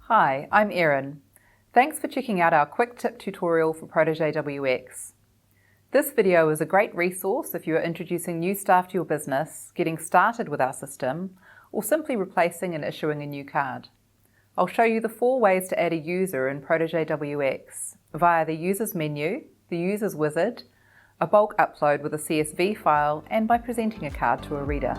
Hi, I'm Erin. Thanks for checking out our quick tip tutorial for Protege WX. This video is a great resource if you are introducing new staff to your business, getting started with our system, or simply replacing and issuing a new card. I'll show you the 4 ways to add a user in Protege WX via the Users menu, the Users wizard, a bulk upload with a CSV file, and by presenting a card to a reader.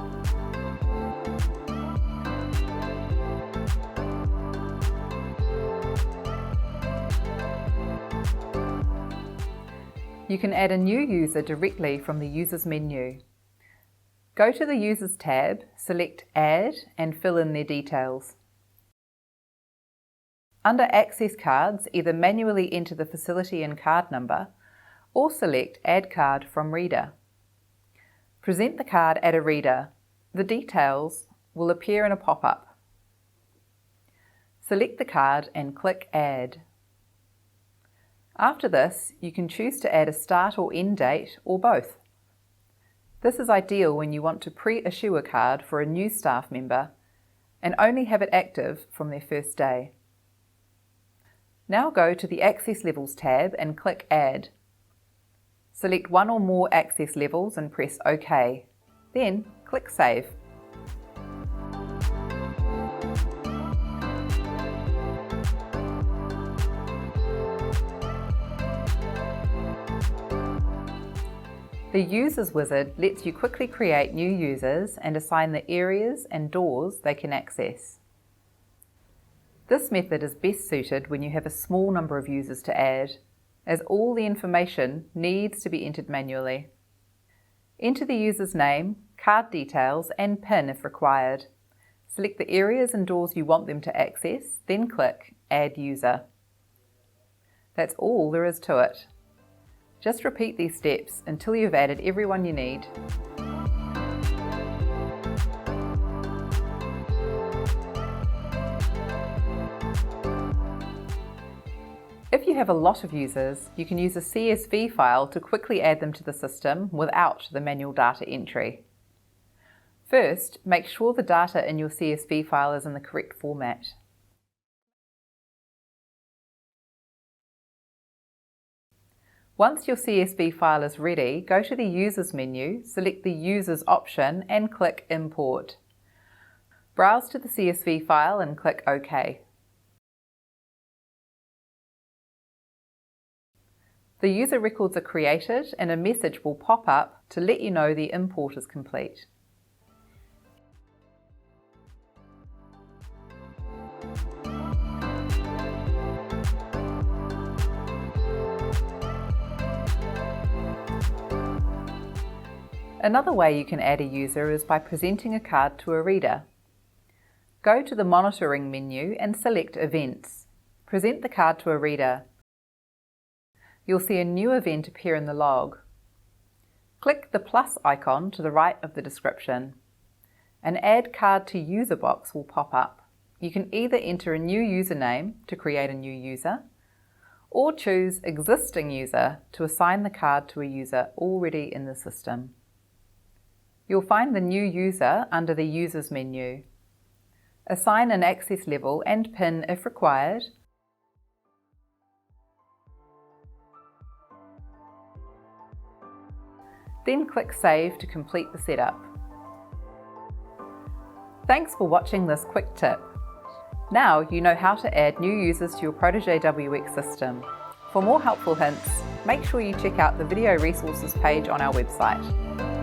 You can add a new user directly from the Users menu. Go to the Users tab, select Add, and fill in their details. Under Access Cards, either manually enter the facility and card number, or select Add Card from Reader. Present the card at a reader. The details will appear in a pop-up. Select the card and click Add. After this, you can choose to add a start or end date, or both. This is ideal when you want to pre-issue a card for a new staff member and only have it active from their first day. Now go to the Access Levels tab and click Add. Select one or more access levels and press OK. Then click Save. The Users wizard lets you quickly create new users and assign the areas and doors they can access. This method is best suited when you have a small number of users to add, as all the information needs to be entered manually. Enter the user's name, card details, and PIN if required. Select the areas and doors you want them to access, then click Add User. That's all there is to it. Just repeat these steps until you've added everyone you need. If you have a lot of users, you can use a CSV file to quickly add them to the system without the manual data entry. First, make sure the data in your CSV file is in the correct format. Once your CSV file is ready, go to the Users menu, select the Users option and click Import. Browse to the CSV file and click OK. The user records are created and a message will pop up to let you know the import is complete. Another way you can add a user is by presenting a card to a reader. Go to the Monitoring menu and select Events. Present the card to a reader. You'll see a new event appear in the log. Click the plus icon to the right of the description. An Add Card to User box will pop up. You can either enter a new username to create a new user, or choose Existing User to assign the card to a user already in the system. You'll find the new user under the Users menu. Assign an access level and PIN if required. Then click Save to complete the setup. Thanks for watching this quick tip. Now you know how to add new users to your Protege WX system. For more helpful hints, make sure you check out the video resources page on our website.